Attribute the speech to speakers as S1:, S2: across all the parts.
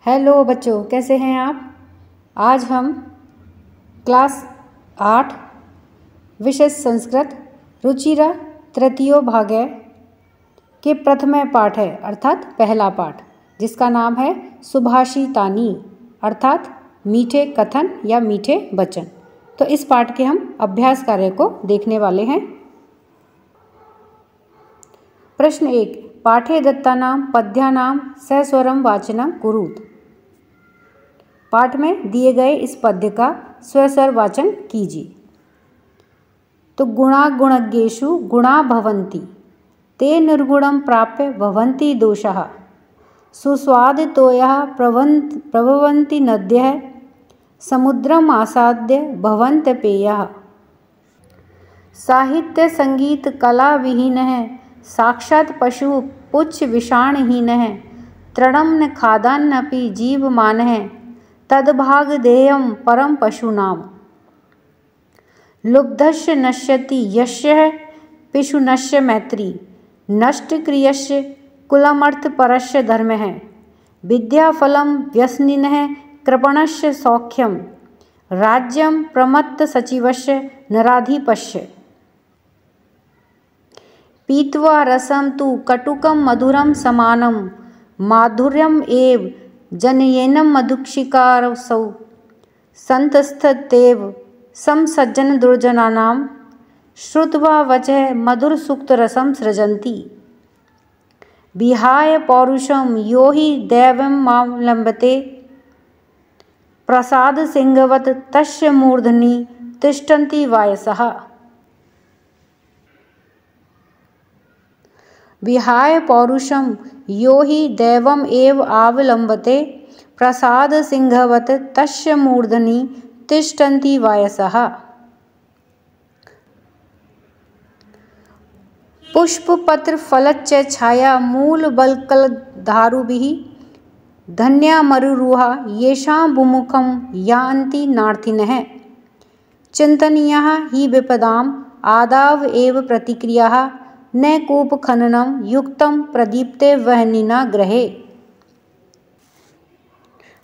S1: Hello बच्चों, कैसे हैं आप। आज हम क्लास 8 विषय संस्कृत रुचिरा तृतीयो भागे के प्रथम पाठ है अर्थात पहला पाठ, जिसका नाम है सुभाषितानि अर्थात मीठे कथन या मीठे वचन। तो इस पाठ के हम अभ्यास कार्य को देखने वाले हैं। प्रश्न 1, पाठे दत्तानां पद्यानां सस्वरम वाचनं कुरुत। पाठ में दिए गए इस पद्य का स्वस्वर वाचन कीजिए। तो गुणागुणज्ञेषु गुणा भवन्ति, ते निर्गुणं प्राप्य भवन्ति दोषाः। सुस्वादितोयः प्रभवन्ति नद्यः, समुद्रम् आसाद्य भवन्ति पेयः। साहित्य संगीत कला विहीनः, साक्षात् पशु पुच्छ विषाणहीनः। तृणं न खादान्नपि जीवमानः, तद्भागधेयं परम पशूनाम्। लुब्धस्य नश्यति यस्य पिशुनस्य मैत्री, नष्टक्रियस्य कुलमर्थपरस्य धर्मः। विद्याफलं व्यसनिनः कृपणस्य सौख्यं, राज्यं प्रमत्तसचिवस्य नराधिपस्य। पीत्वा रसं तु कटुकं मधुरं समानं, माधुर्यम् एव जनयेनं मधुक्षिकारसौ। सन्तस्ततेव समसज्जन दुर्जनानां, श्रुत्वा वचः मधुरसूक्तरसं सृजन्ति। विहाय पौरुषं यो हि दैवमावलम्बते, प्रसादसिंहवत् तस्य मूर्धनि तिष्ठन्ति वायसः। विहाय पौरुषं यो हि दैवम् एव आवलम्बते, प्रसादसिंहवत् तस्य मूर्धनि तिष्ठन्ति वायसः। पुष्पपत्रफलच्च छाया मूलबल्कलधारुभिः, धन्या मरुरुहा येषां विमुखं यान्ति नार्थिनः। चिन्तनीयाः हि विपदाम् आदाव एव प्रतिक्रियाः, न कूपखननं युक्तं प्रदीप्ते वह्निना गृहे।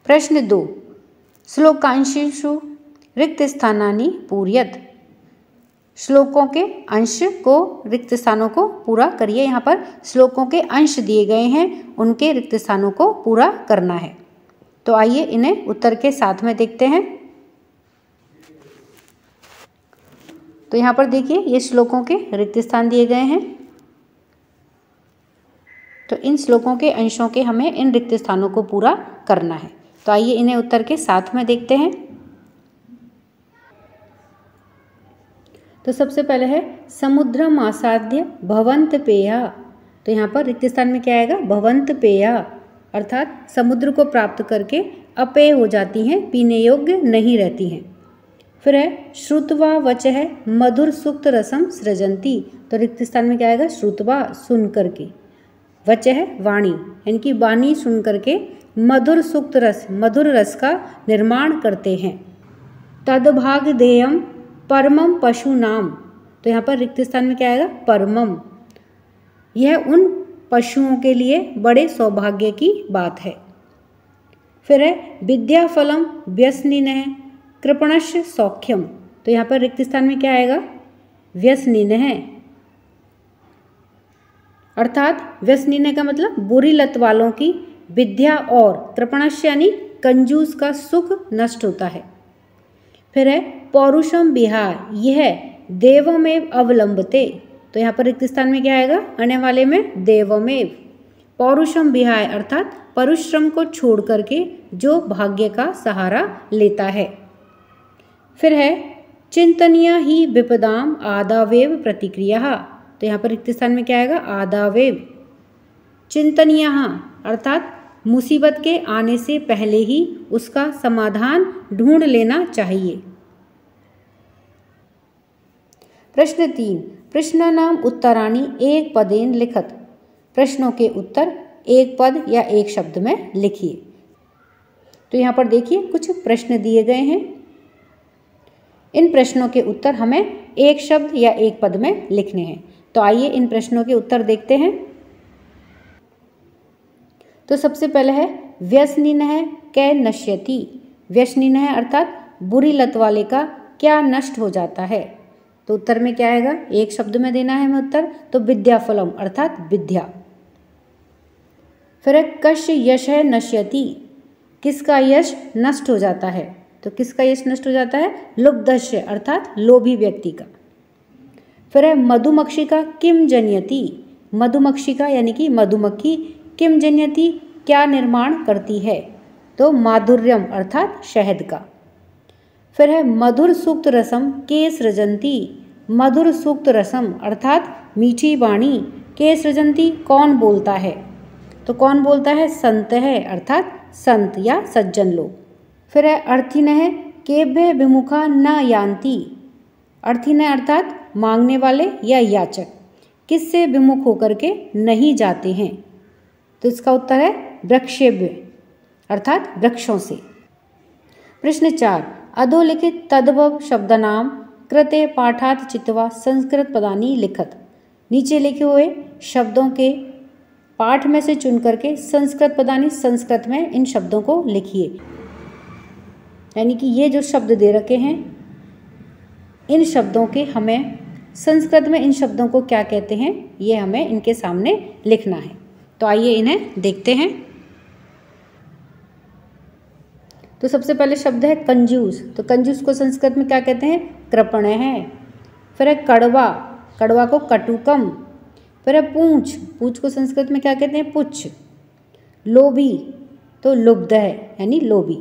S1: प्रश्न 2, श्लोकांशेषु रिक्त स्थानानि पूरयत। श्लोकों के अंश को रिक्त स्थानों को पूरा करिए। यहाँ पर श्लोकों के अंश दिए गए हैं, उनके रिक्त स्थानों को पूरा करना है। तो आइए इन्हें उत्तर के साथ में देखते हैं। तो यहाँ पर देखिए, ये श्लोकों के रिक्त स्थान दिए गए हैं। तो इन श्लोकों के अंशों के हमें इन रिक्त स्थानों को पूरा करना है। तो आइए इन्हें उत्तर के साथ में देखते हैं। तो सबसे पहले है समुद्रम आसाद्य भवन्त पेया। तो यहाँ पर रिक्त स्थान में क्या आएगा? भवन्त पेया, अर्थात समुद्र को प्राप्त करके अपेय हो जाती हैं, पीने योग्य नहीं रहती हैं। फिर है श्रुत्वा वचः मधुर सूक्त रसम सृजन्ति। तो रिक्त स्थान में क्या आएगा? श्रुत्वा, सुन करके, वचः वाणी, यानी कि वाणी सुन करके मधुर सूक्त रस, मधुर रस का निर्माण करते हैं। तद्भागधेयं परमं पशूनाम। तो यहाँ पर रिक्त स्थान में क्या आएगा? परमम, यह उन पशुओं के लिए बड़े सौभाग्य की बात है। फिर है विद्याफलम व्यसनिनः कृपणस्य सौख्यम। तो यहाँ पर रिक्त स्थान में क्या आएगा? व्यसनिनः, अर्थात व्यसनिनः का मतलब बुरी लत वालों की विद्या और कृपणस्य यानी कंजूस का सुख नष्ट होता है। फिर है पौरुषम विहाय, यह देवमेव अवलंबते। तो यहाँ पर रिक्त स्थान में क्या आएगा? आने वाले में देवमेव। पौरुषम विहाय अर्थात परिश्रम को छोड़ करके जो भाग्य का सहारा लेता है। फिर है चिंतनीय ही विपदाम आदावेव प्रतिक्रिया। तो यहाँ पर रिक्त स्थान में क्या आएगा? आदावेव। चिंतनीय अर्थात मुसीबत के आने से पहले ही उसका समाधान ढूंढ लेना चाहिए। प्रश्न 3, प्रश्नानां उत्तराणि एक पदेन लिखत। प्रश्नों के उत्तर एक पद या एक शब्द में लिखिए। तो यहाँ पर देखिए, कुछ प्रश्न दिए गए हैं। इन प्रश्नों के उत्तर हमें एक शब्द या एक पद में लिखने हैं। तो आइए इन प्रश्नों के उत्तर देखते हैं। तो सबसे पहले है व्यसनिनः कै नश्यति। व्यसनिनः अर्थात बुरी लत वाले का क्या नष्ट हो जाता है। तो उत्तर में क्या आएगा, एक शब्द में देना है हमें उत्तर, तो विद्याफलम अर्थात विद्या। फिर है कस्य यशः नश्यति, किसका यश नष्ट हो जाता है। तो किसका यश नष्ट हो जाता है, लुब्धस्य अर्थात लोभी व्यक्ति का। फिर है मधुमक्षिका किम जनयति, मधुमक्षिका यानी कि मधुमक्खी किम जनयति क्या निर्माण करती है। तो माधुर्यम अर्थात शहद का। फिर है मधुर सूक्त रसम के सृजंती, मधुर सूक्त रसम अर्थात मीठी वाणी के सृजंती कौन बोलता है। तो कौन बोलता है, संत है अर्थात संत या सज्जन लोग। फिर है अर्थिनः केभ्य विमुखा न यान्ति, अर्थिनः अर्थात मांगने वाले या याचक, किससे विमुख होकर के नहीं जाते हैं। तो इसका उत्तर है वृक्षेभ्य अर्थात वृक्षों से। प्रश्न 4, अधोलिखित तद्भव शब्दनाम कृते पाठात् चित्वा संस्कृत पदानि लिखत। नीचे लिखे हुए शब्दों के पाठ में से चुन करके संस्कृत पदानि संस्कृत में इन शब्दों को लिखिए। यानी कि ये जो शब्द दे रखे हैं इन शब्दों के हमें संस्कृत में इन शब्दों को क्या कहते हैं ये हमें इनके सामने लिखना है। तो आइए इन्हें देखते हैं। तो सबसे पहले शब्द है कंजूस। तो कंजूस को संस्कृत में क्या कहते हैं, कृपण है। फिर है कड़वा, कड़वा को कटुकम। फिर है पूंछ, पूंछ को संस्कृत में क्या कहते हैं, पुच्छ। लोभी, तो लुब्ध है यानी लोभी।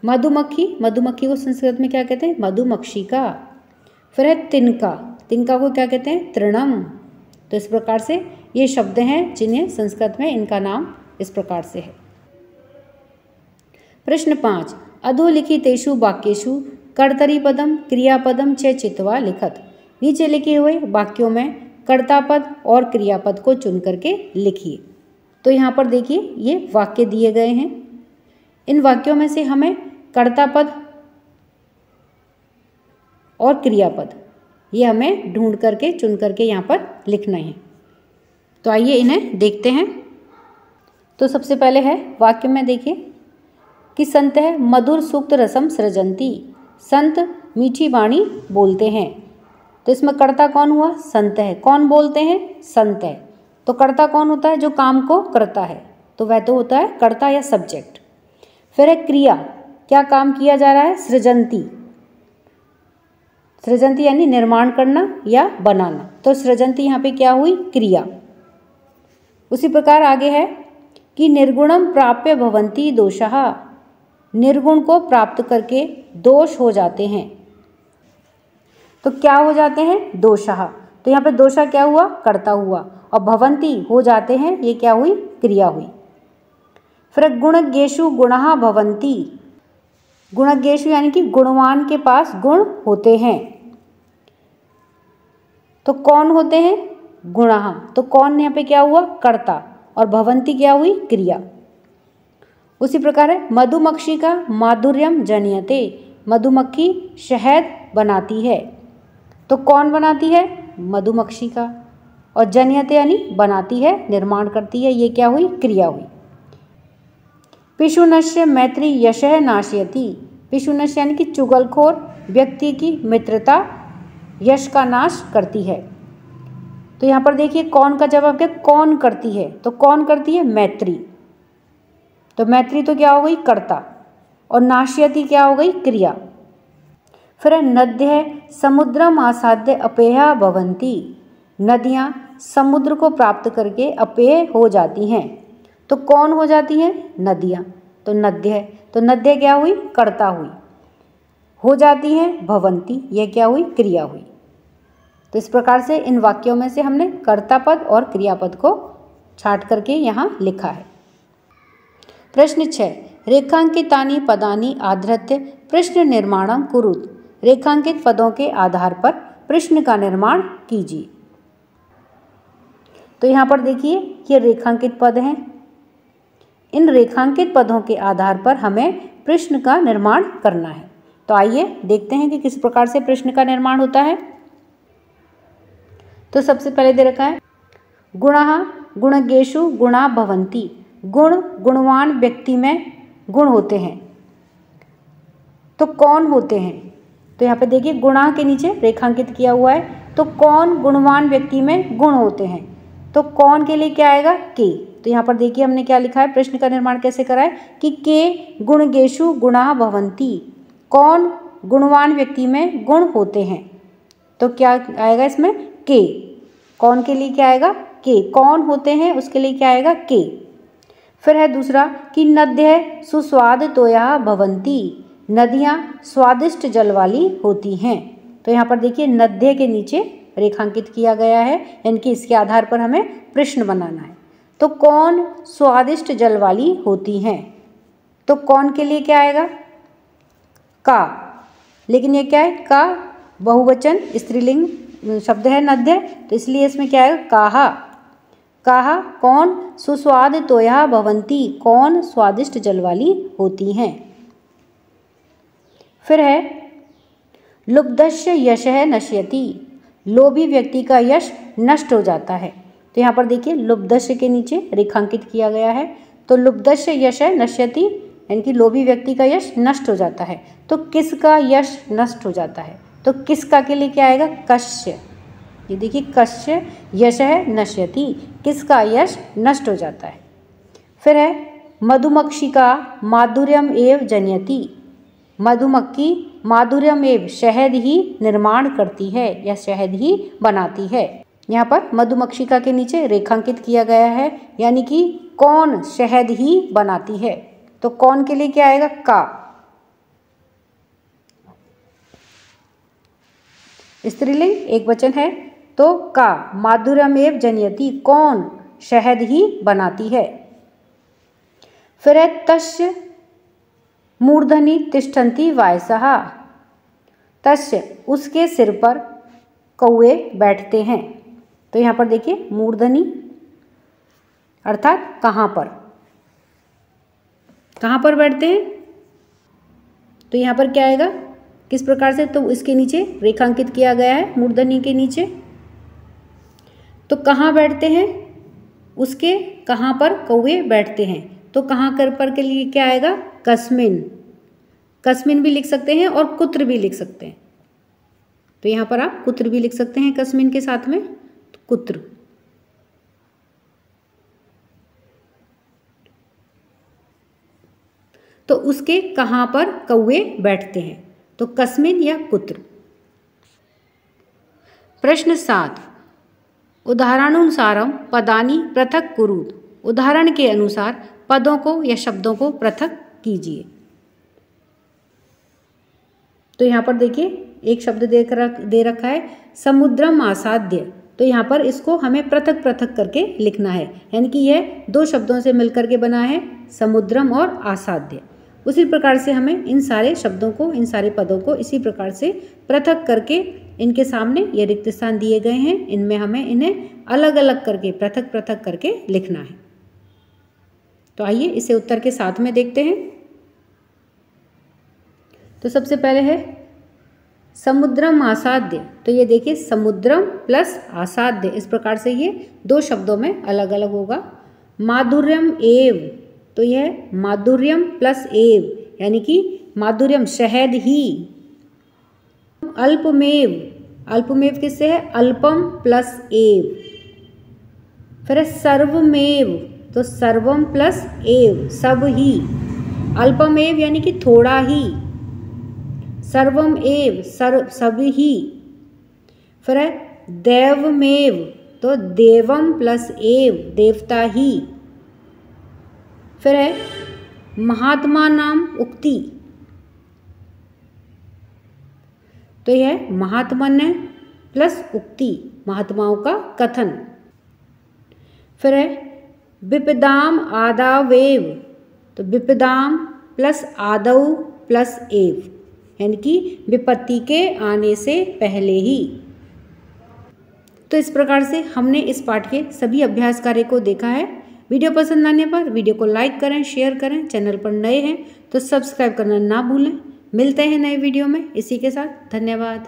S1: मधुमक्खी, मधुमक्खी को संस्कृत में क्या कहते हैं, मधुमक्षिका। फिर है तिनका, तिनका को क्या कहते हैं, तृणम। तो इस प्रकार से ये शब्द हैं जिन्हें संस्कृत में इनका नाम इस प्रकार से है। प्रश्न 5, अधोलिखितेषु वाक्येषु कर्तरी पदम क्रियापदम च चित्वा लिखत। नीचे लिखे हुए वाक्यों में कर्तापद और क्रियापद को चुन करके लिखिए। तो यहाँ पर देखिए ये वाक्य दिए गए हैं। इन वाक्यों में से हमें कर्तापद और क्रियापद ये हमें ढूंढ करके चुन करके यहाँ पर लिखना है। तो आइए इन्हें देखते हैं। तो सबसे पहले है वाक्य में देखिए कि संत है मधुर सूक्त रसम सृजंती, संत मीठी वाणी बोलते हैं। तो इसमें कर्ता कौन हुआ, संत है। कौन बोलते हैं, संत है। तो कर्ता कौन होता है, जो काम को करता है, तो वह तो होता है कर्ता या सब्जेक्ट। फिर है क्रिया, क्या काम किया जा रहा है, सृजंती। सृजंती यानी निर्माण करना या बनाना। तो सृजंती यहाँ पे क्या हुई, क्रिया। उसी प्रकार आगे है कि निर्गुणम प्राप्य भवन्ति दोषः, निर्गुण को प्राप्त करके दोष हो जाते हैं। तो क्या हो जाते हैं, दोषः। तो यहाँ पे दोषा क्या हुआ, कर्ता हुआ, और भवन्ति हो जाते हैं, ये क्या हुई, क्रिया हुई। फिर गुणज्ञेषु गुणः भवन्ति, गुणज्ञेषु यानी कि गुणवान के पास गुण होते हैं। तो कौन होते हैं, गुणः। तो कौन यहाँ पे क्या हुआ, कर्ता, और भवन्ति क्या हुई, क्रिया। उसी प्रकार है मधुमक्षिका माधुर्यम जनयते, मधुमक्खी शहद बनाती है। तो कौन बनाती है, मधुमक्षिका, और जनयते यानी बनाती है, निर्माण करती है, ये क्या हुई, क्रिया हुई। पिशुनस्य मैत्री यशः नाशयति, पिशुनस्य यानी कि चुगलखोर व्यक्ति की मित्रता यश का नाश करती है। तो यहाँ पर देखिए कौन का जवाब क्या, कौन करती है। तो कौन करती है, मैत्री। तो मैत्री तो क्या हो गई, कर्ता, और नाशयति क्या हो गई, क्रिया। फिर नद्य समुद्रम आसाद्य अपेया भवन्ति, नदियाँ समुद्र को प्राप्त करके अपेय हो जाती हैं। तो कौन हो जाती हैं, नदियाँ। तो नद्य है, तो नद्य क्या हुई, कर्ता हुई, हो जाती हैं भवन्ति, यह क्या हुई, क्रिया हुई। तो इस प्रकार से इन वाक्यों में से हमने कर्तापद और क्रियापद को छांट करके यहाँ लिखा है। प्रश्न 6, रेखांकितानि पदानि आधृत्य प्रश्न निर्माणम कुरुत, रेखांकित पदों के आधार पर प्रश्न का निर्माण कीजिए। तो यहाँ पर देखिए ये रेखांकित पद हैं। इन रेखांकित पदों के आधार पर हमें प्रश्न का निर्माण करना है। तो आइए देखते हैं कि किस प्रकार से प्रश्न का निर्माण होता है। तो सबसे पहले दे रखा है गुणः गुणज्ञेषु गुणा भवन्ति, गुणवान व्यक्ति में गुण होते हैं तो कौन होते हैं? तो यहाँ पे देखिए गुणा के नीचे रेखांकित किया हुआ है, तो कौन गुणवान व्यक्ति में गुण होते हैं, तो कौन के लिए क्या आएगा? के। तो यहाँ पर देखिए हमने क्या लिखा है, प्रश्न का निर्माण कैसे करा है कि के गुणगेषु गुणा भवन्ति, कौन गुणवान व्यक्ति में गुण होते हैं, तो क्या आएगा इसमें? के। कौन के लिए क्या आएगा? के। कौन होते हैं उसके लिए क्या आएगा? के। फिर है दूसरा कि नद्यः सुस्वाद तोया भवन्ति, नदियाँ स्वादिष्ट जल वाली होती हैं। तो यहाँ पर देखिए नद्य के नीचे रेखांकित किया गया है, यानी कि इसके आधार पर हमें प्रश्न बनाना है। तो कौन स्वादिष्ट जल वाली होती हैं, तो कौन के लिए क्या आएगा? का। लेकिन ये क्या है? का बहुवचन स्त्रीलिंग शब्द है नद्य, तो इसलिए इसमें क्या आएगा? काहा। काहा कौन सुस्वाद तोया भवन्ति, कौन स्वादिष्ट जल वाली होती हैं। फिर है लुब्धस्य यशः नश्यति, लोभी व्यक्ति का यश नष्ट हो जाता है। तो यहाँ पर देखिए लुब्धस्य के नीचे रेखांकित किया गया है, तो लुब्धस्य यशः नश्यति यानी कि लोभी व्यक्ति का यश नष्ट हो जाता है। तो किसका यश नष्ट हो जाता है, तो किसका के लिए क्या आएगा? कस्य। ये देखिए कस्य यशः नश्यति, किसका यश नष्ट हो जाता है। फिर है मधुमक्षिका माधुर्यम एव जनयति, मधुमक्खी माधुर्यम एव शहद ही निर्माण करती है या शहद ही बनाती है। यहाँ पर मधुमक्षिका के नीचे रेखांकित किया गया है, यानी कि कौन शहद ही बनाती है, तो कौन के लिए क्या आएगा? का। स्त्रीलिंग एक वचन है तो का। माधुर्यमेव जनयति, कौन शहद ही बनाती है। फिर है तस्य मूर्धनि तिष्ठन्ति वायसः, तस्य उसके सिर पर कौवे बैठते हैं। तो यहाँ पर देखिए मूर्धनि अर्थात कहाँ पर, कहाँ पर बैठते हैं, तो यहाँ पर क्या आएगा? किस प्रकार से, तो इसके नीचे रेखांकित किया गया है मूर्धनि के नीचे। तो कहाँ बैठते हैं, उसके कहाँ पर कौवे बैठते हैं, तो कहाँ कर पर के लिए क्या आएगा? कस्मिन। कस्मिन भी लिख सकते हैं और कुत्र भी लिख सकते हैं, तो यहाँ पर आप कुत्र भी लिख सकते हैं कस्मिन के साथ में, तो कुत्र। तो उसके कहाँ पर कौवे बैठते हैं, तो कस्मिन या कुत्र। प्रश्न 7, उदाहरणानुसारम पदानि पृथक कुरु, उदाहरण के अनुसार पदों को या शब्दों को पृथक कीजिए। तो यहाँ पर देखिए एक शब्द दे रखा है समुद्रम आसाद्य, तो यहाँ पर इसको हमें पृथक पृथक करके लिखना है, यानी कि यह दो शब्दों से मिलकर के बना है, समुद्रम और आसाद्य। उसी प्रकार से हमें इन सारे शब्दों को, इन सारे पदों को इसी प्रकार से पृथक करके इनके सामने ये रिक्त स्थान दिए गए हैं, इनमें हमें इन्हें अलग अलग करके पृथक पृथक करके लिखना है। तो आइए इसे उत्तर के साथ में देखते हैं। तो सबसे पहले है समुद्रम आसाद्य, तो ये देखिए समुद्रम प्लस आसाद्य, इस प्रकार से ये दो शब्दों में अलग अलग होगा। माधुर्यम एव, तो यह माधुर्यम प्लस एव यानी कि माधुर्यम शहद ही। अल्पमेव, अल्पमेव किससे है? अल्पम प्लस एव। फिर है सर्वमेव, तो सर्वम प्लस एव, सब ही। अल्पमेव यानी कि थोड़ा ही, सर्वम एव सब ही। फिर है देवमेव, तो देवम प्लस एव, देवता ही। फिर है महात्मा नाम उक्ति, तो यह महात्मन्य प्लस उक्ति, महात्माओं का कथन। फिर है विपदाम आदावेव, तो विपदाम प्लस आदव प्लस एव यानी कि विपत्ति के आने से पहले ही। तो इस प्रकार से हमने इस पाठ के सभी अभ्यास कार्य को देखा है। वीडियो पसंद आने पर वीडियो को लाइक करें, शेयर करें। चैनल पर नए हैं तो सब्सक्राइब करना ना भूलें। मिलते हैं नए वीडियो में। इसी के साथ धन्यवाद।